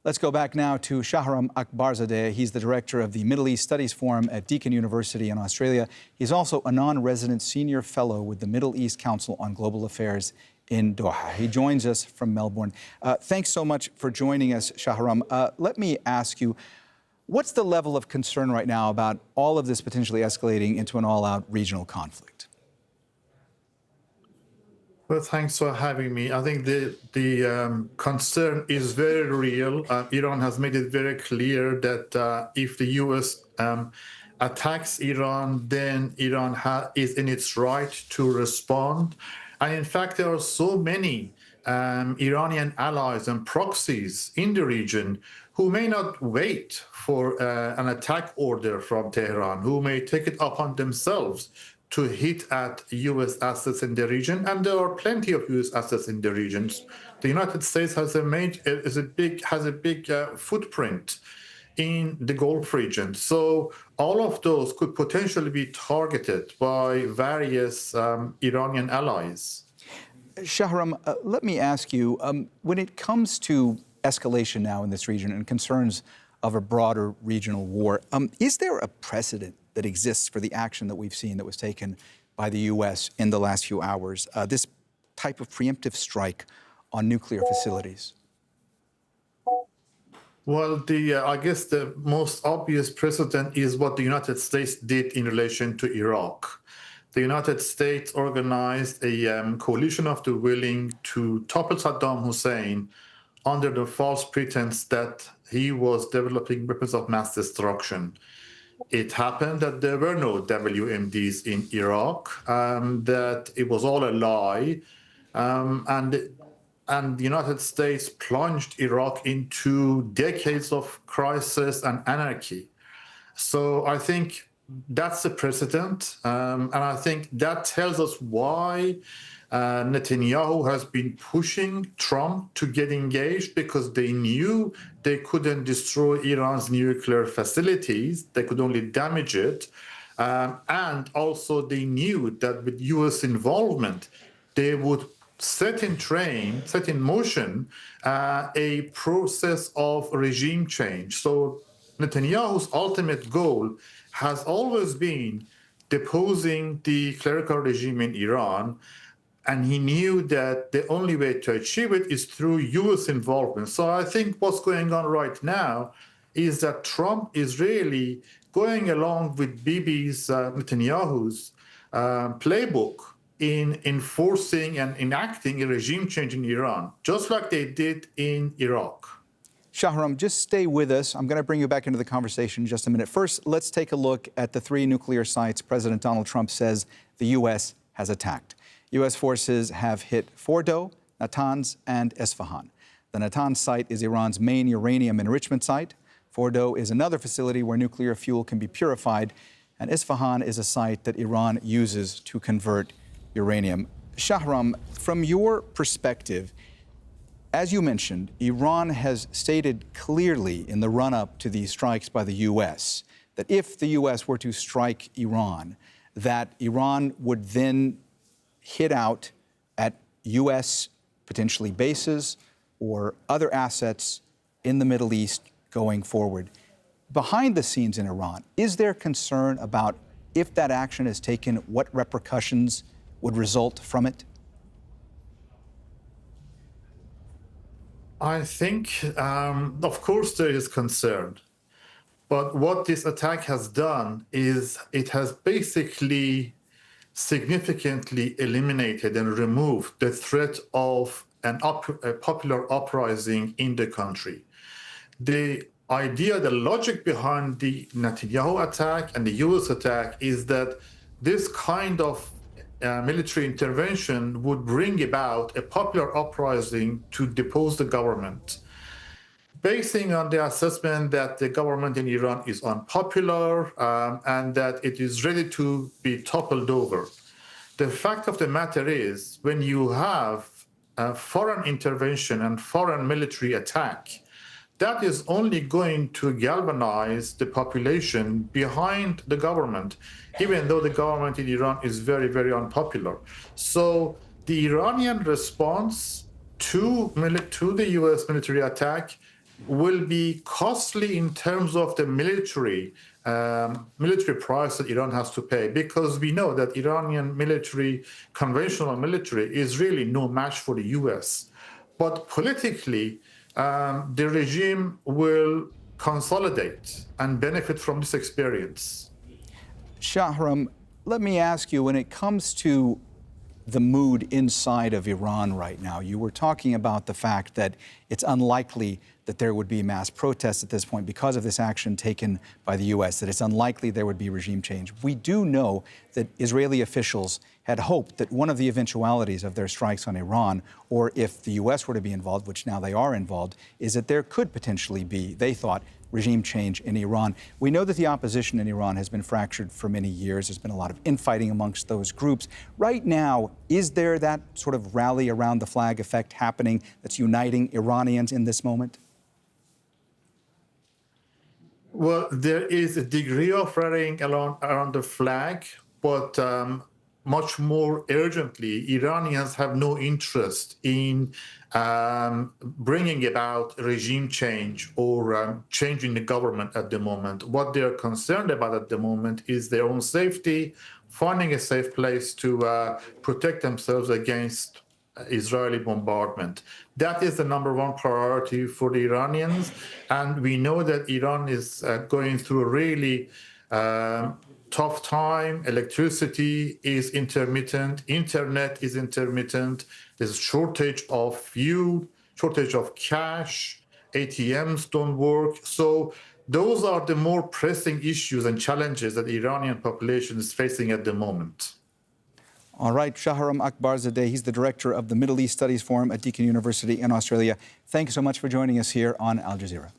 Let's go back now to Shahram Akbarzadeh. He's the director of the Middle East Studies Forum at Deakin University in Australia. He's also a non-resident senior fellow with the Middle East Council on Global Affairs in Doha. He joins us from Melbourne. Thanks so much for joining us, Shahram. Let me ask you, what's the level of concern right now about all of this potentially escalating into an all-out regional conflict? Well, thanks for having me. I think the concern is very real. Iran has made it very clear that if the U.S. Attacks Iran, then Iran is in its right to respond. And in fact, there are so many Iranian allies and proxies in the region who may not wait for an attack order from Tehran, who may take it upon themselves to hit at U.S. assets in the region, and there are plenty of U.S. assets in the regions. The United States has a big footprint in the Gulf region, so all of those could potentially be targeted by various Iranian allies. Shahram, let me ask you, when it comes to escalation now in this region and concerns of a broader regional war, is there a precedent that exists for the action that we've seen that was taken by the U.S. in the last few hours, this type of preemptive strike on nuclear facilities? Well, I guess the most obvious precedent is what the United States did in relation to Iraq. The United States organized a coalition of the willing to topple Saddam Hussein under the false pretense that he was developing weapons of mass destruction. It happened that there were no WMDs in Iraq, that it was all a lie, and the United States plunged Iraq into decades of crisis and anarchy. So I think that's a precedent, and I think that tells us why Netanyahu has been pushing Trump to get engaged, because they knew they couldn't destroy Iran's nuclear facilities, they could only damage it. And also they knew that with US involvement, they would set in motion a process of regime change. So Netanyahu's ultimate goal has always been deposing the clerical regime in Iran, and he knew that the only way to achieve it is through US involvement. So I think what's going on right now is that Trump is really going along with Bibi's, Netanyahu's playbook in enforcing and enacting a regime change in Iran, just like they did in Iraq. Shahram, just stay with us. I'm going to bring you back into the conversation in just a minute. First, let's take a look at the 3 nuclear sites President Donald Trump says the U.S. has attacked. U.S. forces have hit Fordow, Natanz, and Isfahan. The Natanz site is Iran's main uranium enrichment site. Fordow is another facility where nuclear fuel can be purified. And Isfahan is a site that Iran uses to convert uranium. Shahram, from your perspective, as you mentioned, Iran has stated clearly in the run-up to these strikes by the U.S. that if the U.S. were to strike Iran, that Iran would then hit out at U.S. potentially bases or other assets in the Middle East going forward. Behind the scenes in Iran, is there concern about if that action is taken, what repercussions would result from it? I think, of course, there is concern. But what this attack has done is it has basically significantly eliminated and removed the threat of a popular uprising in the country. The idea, the logic behind the Netanyahu attack and the US attack is that this kind of military intervention would bring about a popular uprising to depose the government, basing on the assessment that the government in Iran is unpopular and that it is ready to be toppled over. The fact of the matter is, when you have a foreign intervention and foreign military attack, that is only going to galvanize the population behind the government, even though the government in Iran is very, very unpopular. So the Iranian response to the US military attack will be costly in terms of the military price that Iran has to pay, because we know that Iranian military, conventional military, is really no match for the US. But politically, the regime will consolidate and benefit from this experience. Shahram, let me ask you, when it comes to the mood inside of Iran right now, you were talking about the fact that it's unlikely that there would be mass protests at this point because of this action taken by the U.S., that it's unlikely there would be regime change. We do know that Israeli officials had hoped that one of the eventualities of their strikes on Iran, or if the U.S. were to be involved, which now they are involved, is that there could potentially be, they thought, regime change in Iran. We know that the opposition in Iran has been fractured for many years. There's been a lot of infighting amongst those groups. Right now, is there that sort of rally around the flag effect happening that's uniting Iranians in this moment? Well, there is a degree of rallying around the flag, but much more urgently, Iranians have no interest in bringing about regime change or changing the government at the moment. What they're concerned about at the moment is their own safety, finding a safe place to protect themselves against Israeli bombardment. That is the number one priority for the Iranians. And we know that Iran is going through a really tough time. Electricity is intermittent, internet is intermittent, there's a shortage of fuel, shortage of cash, ATMs don't work. So those are the more pressing issues and challenges that the Iranian population is facing at the moment. All right, Shahram Akbarzadeh, he's the director of the Middle East Studies Forum at Deakin University in Australia. Thank you so much for joining us here on Al Jazeera.